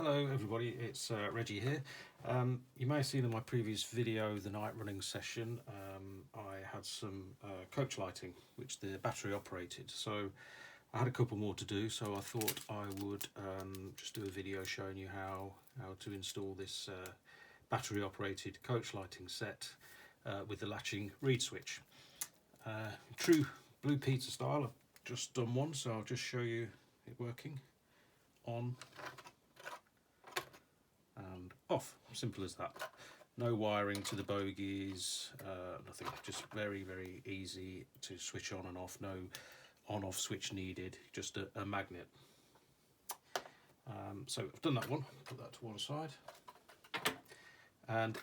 Hello everybody, it's Reggie here. You may have seen in my previous video, the night running session, I had some coach lighting which the battery operated, so I had a couple more to do, so I thought I would just do a video showing you how to install this battery operated coach lighting set with the latching reed switch. True Blue Peter style. I've just done one, so I'll just show you it working. On and off, simple as that. No wiring to the bogies, nothing, just very easy to switch on and off, no on-off switch needed, just a magnet. So I've done that one, put that to one side, and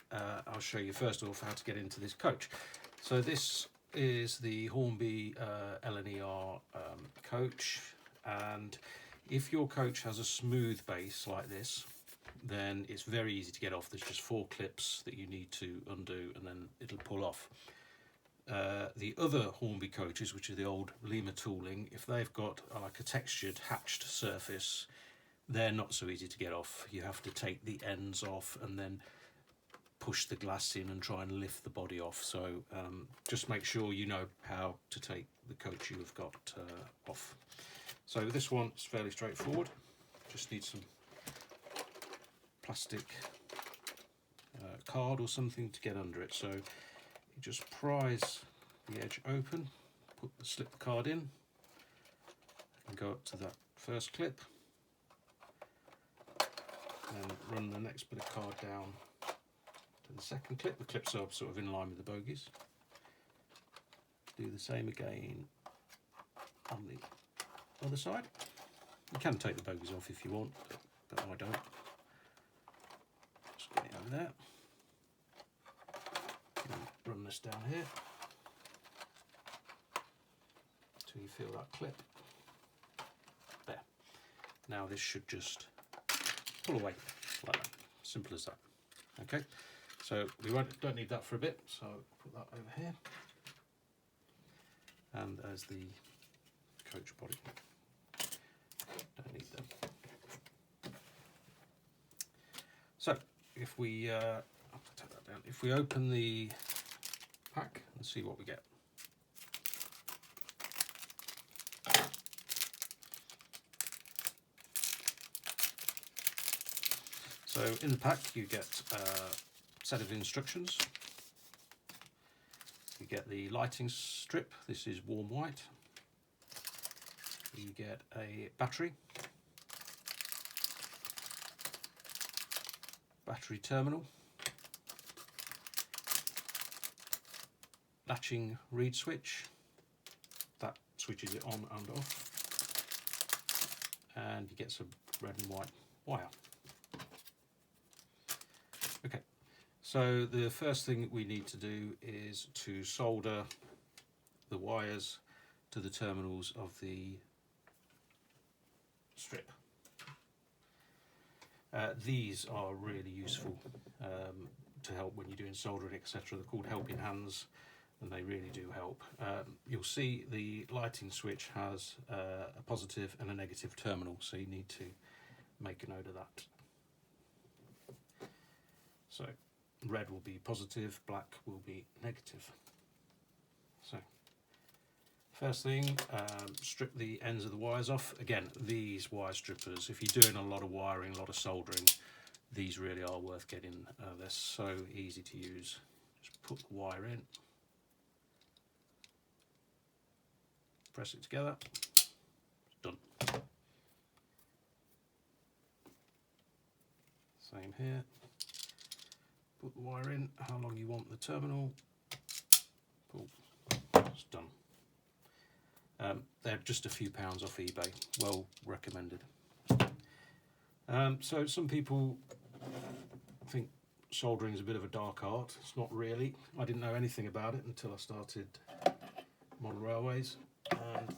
I'll show you first off how to get into this coach. So this is the Hornby LNER Coach, and if your coach has a smooth base like this, then it's very easy to get off. There's just 4 clips that you need to undo and then it'll pull off. The other Hornby coaches, which are the old LNER tooling, if they've got like a textured hatched surface, they're not so easy to get off. You have to take the ends off and then push the glass in and try and lift the body off. So just make sure you know how to take the coach you have got off. So this one is fairly straightforward. Just need some plastic card or something to get under it. So you just prise the edge open, slip the card in, and go up to that first clip, then run the next bit of card down to the second clip. The clips are sort of in line with the bogies. Do the same again on the other side. You can take the bogies off if you want, but I don't. Just get it over there. And run this down here until you feel that clip. There. Now this should just pull away like that. Simple as that. Okay. So we don't need that for a bit, so I'll put that over here. And there's the coach body. Don't need them. So if we I'll take that down. If we open the pack and see what we get. So in the pack you get a set of instructions. You get the lighting strip. This is warm white. You get a battery terminal, latching reed switch, that switches it on and off, and you get some red and white wire. Okay, so the first thing we need to do is to solder the wires to the terminals of the strip. These are really useful to help when you're doing soldering, etc. They're called helping hands, and they really do help. You'll see the lighting switch has a positive and a negative terminal, so you need to make a note of that. So red will be positive, black will be negative. So first thing, strip the ends of the wires off. Again, these wire strippers, if you're doing a lot of wiring, a lot of soldering, these really are worth getting. They're so easy to use. Just put the wire in, press it together, done. Same here. Put the wire in, how long you want the terminal, pull, it's done. They're just a few pounds off eBay, well recommended. So some people think soldering is a bit of a dark art. It's not really. I didn't know anything about it until I started modern railways, and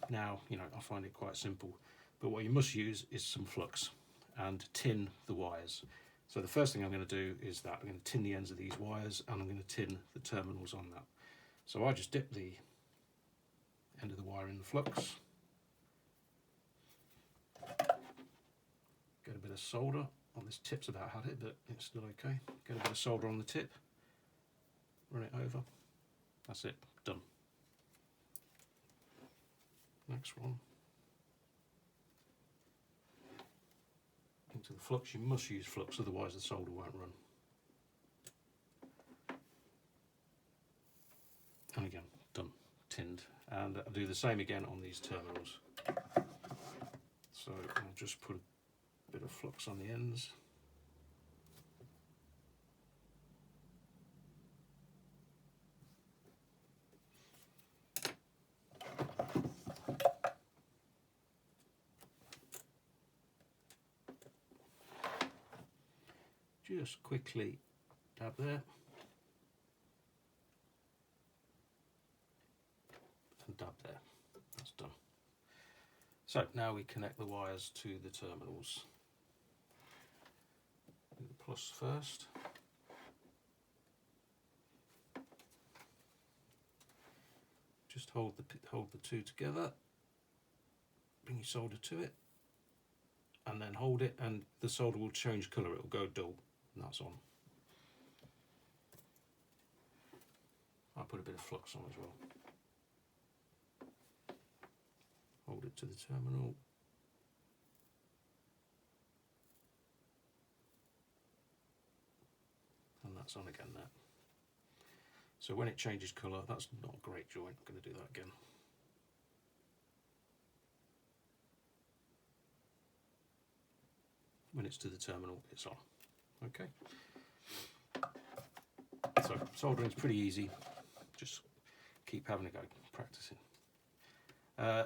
now I find it quite simple. But what you must use is some flux and tin the wires. So the first thing I'm going to do is that I'm going to tin the ends of these wires, and I'm going to tin the terminals on that. So I just dip the end of the wire in the flux, get a bit of solder on this tip's about had it, but it's still okay. Get a bit of solder on the tip, run it over. That's it, done. Next one. Into the flux. You must use flux, otherwise the solder won't run. And again, done, tinned. And I'll do the same again on these terminals. So I'll just put a bit of flux on the ends. Just quickly dab there. And dab there. That's done. So now we connect the wires to the terminals. Do the plus first. Just hold the two together. Bring your solder to it, and then hold it, and the solder will change colour. It will go dull, and that's on. I'll put a bit of flux on as well. Hold it to the terminal. And that's on again there. So when it changes colour, that's not a great joint. I'm going to do that again. When it's to the terminal, it's on. Okay. So soldering is pretty easy. Just keep having a go, practicing.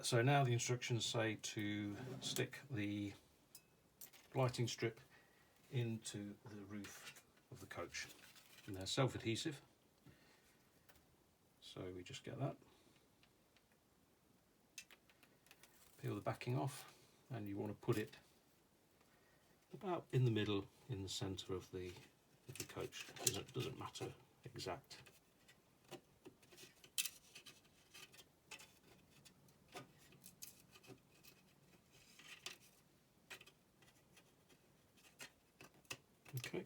So now the instructions say to stick the lighting strip into the roof of the coach. And they're self-adhesive. So we just get that. Peel the backing off, and you want to put it about in the middle, in the centre of the coach. Doesn't matter exact. Okay,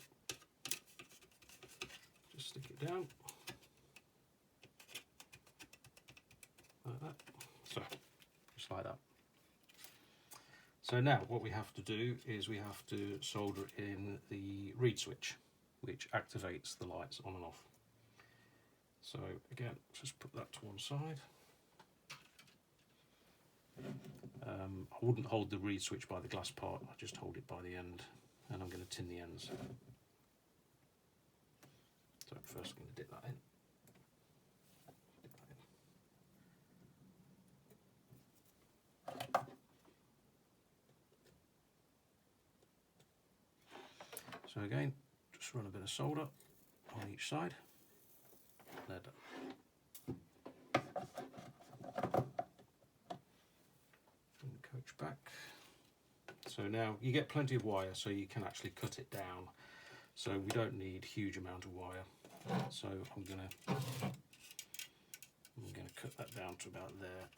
just stick it down like that. So just like that. So now what we have to do is we have to solder in the reed switch, which activates the lights on and off. So again, just put that to one side. I wouldn't hold the reed switch by the glass part, I just hold it by the end, and I'm going to tin the ends. So first I'm going to dip that in. So again, just run a bit of solder on each side. They're done. Bring the coach back. So now you get plenty of wire, so you can actually cut it down. So we don't need huge amount of wire. So I'm gonna cut that down to about there.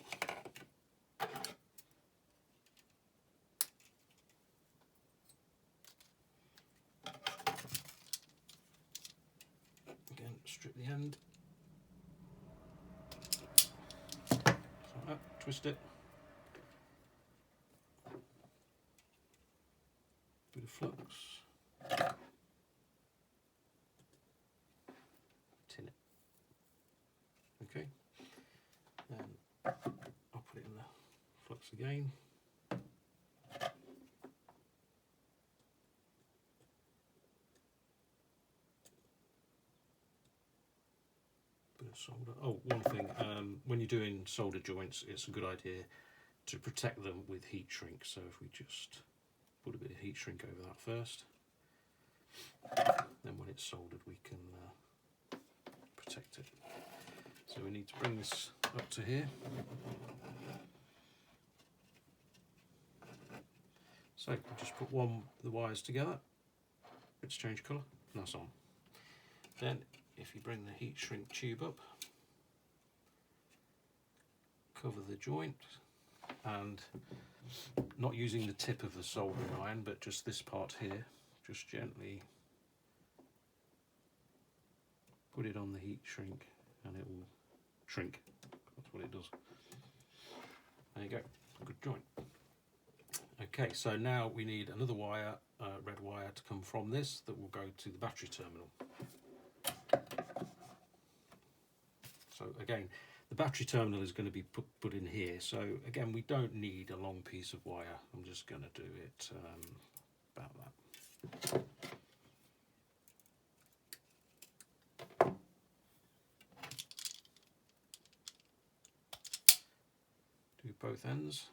Again, strip the end. Like that, twist it. Bit of flux. Tin it. Okay. Then I'll put it in the flux again. Bit of solder. Oh, one thing, when you're doing solder joints, it's a good idea to protect them with heat shrink. So if we just put a bit of heat shrink over that first, then when it's soldered we can protect it. So we need to bring this up to here. So just put the wires together, it's changed colour, and that's on. Then if you bring the heat shrink tube up, cover the joint, and not using the tip of the soldering iron, but just this part here, just gently put it on the heat shrink and it will shrink. That's what it does. There you go, good joint. Okay, so now we need another wire, red wire, to come from this that will go to the battery terminal. So again, the battery terminal is going to be put in here. So again, we don't need a long piece of wire. I'm just going to do it about that. Do both ends.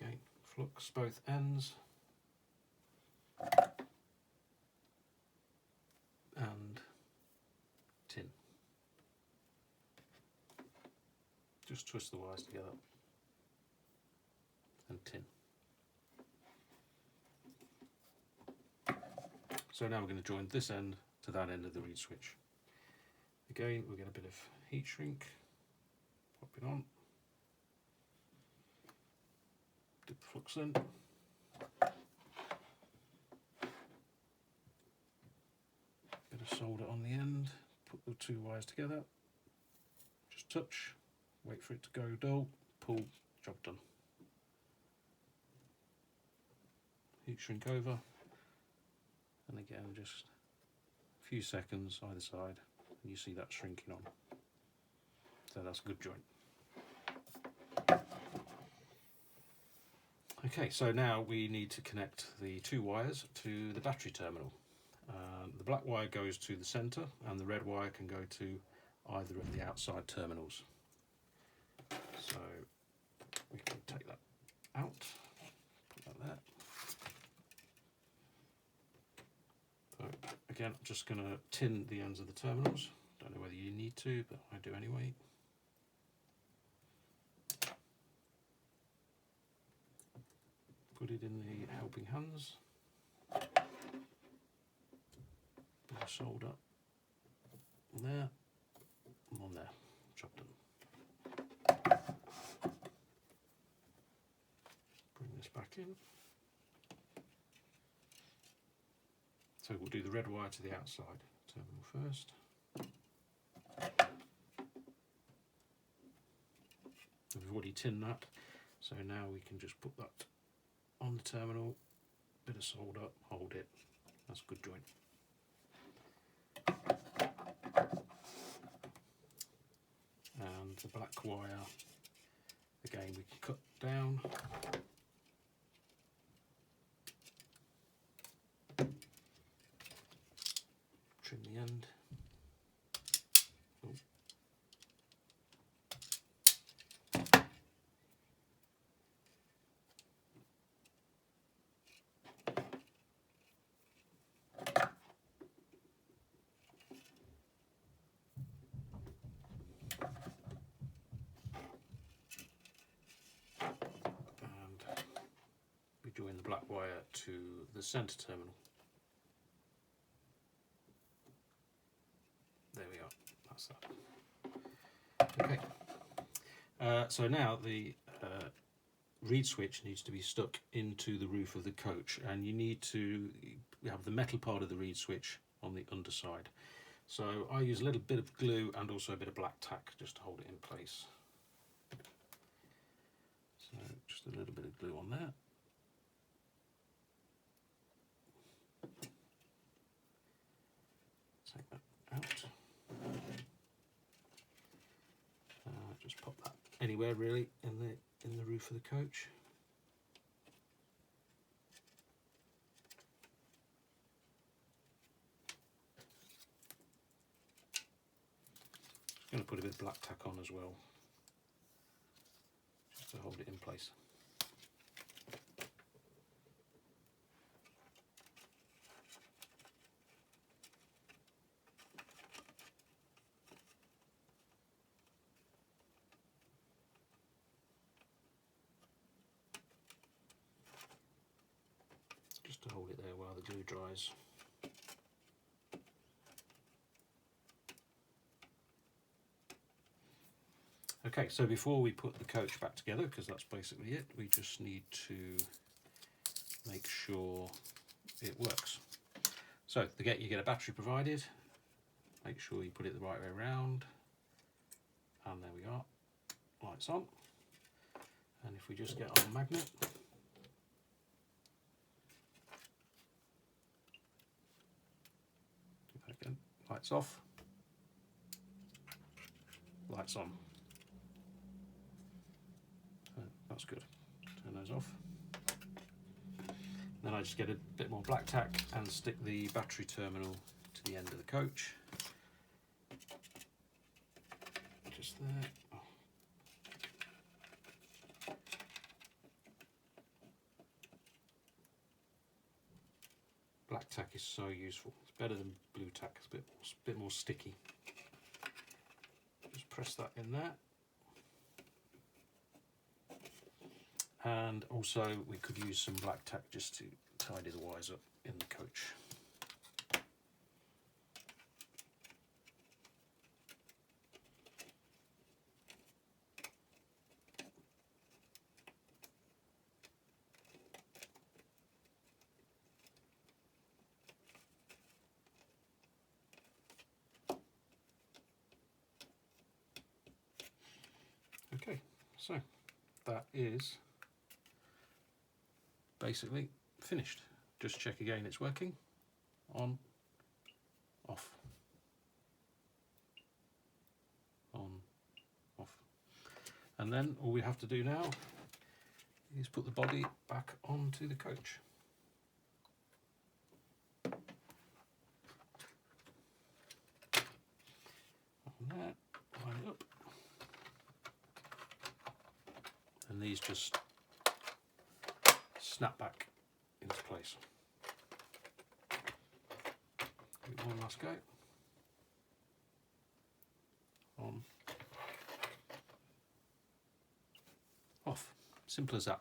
Okay, flux both ends. And tin. Just twist the wires together and tin. So now we're going to join this end to that end of the reed switch. Again, we'll get a bit of heat shrink, pop it on, dip the flux in, bit of solder on the end, put the two wires together, just touch, wait for it to go dull, pull, job done. Heat shrink over, and again just a few seconds either side, and you see that shrinking on. So that's a good joint. Okay, so now we need to connect the two wires to the battery terminal. The black wire goes to the centre and the red wire can go to either of the outside terminals. So we can take that out, put that there. So again, I'm just going to tin the ends of the terminals. Don't know whether you need to, but I do anyway. Put it in the helping hands. Bit of solder on there, and on there, job done. Bring this back in. So we'll do the red wire to the outside terminal first. We've already tinned that, so now we can just put that on the terminal, bit of solder, hold it, that's a good joint. And the black wire, again we can cut down. Trim the end. Oh. Join the black wire to the centre terminal. There we are, that's that. Okay, so now the reed switch needs to be stuck into the roof of the coach, and you need to have the metal part of the reed switch on the underside. So I use a little bit of glue and also a bit of black tack just to hold it in place. So just a little bit of glue on there. Take that out. Just pop that anywhere really in the roof of the coach. Just going to put a bit of black tack on as well, just to hold it in place. to hold it there while the glue dries. Okay, so before we put the coach back together, because that's basically it, we just need to make sure it works. So you get a battery provided, make sure you put it the right way around, and there we are, lights on. And if we just get our magnet, do that again, lights off, lights on. So that's good. Turn those off. Then I just get a bit more black tack and stick the battery terminal to the end of the coach. Just there. Black tack is so useful. It's better than blue tack. It's a bit more sticky. Just press that in there. And also we could use some black tack just to tidy the wires up in the coach. Okay, so that is basically finished. Just check again it's working. On, off, on, off. And then all we have to do now is put the body back onto the coach. On there, line it up. And these just snap back into place. Give it one last go. On, off. Simple as that.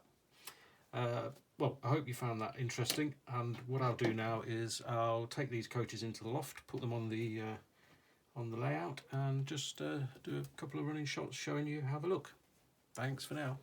Well, I hope you found that interesting, and what I'll do now is I'll take these coaches into the loft, put them on the layout, and just do a couple of running shots showing you how they look. Thanks for now.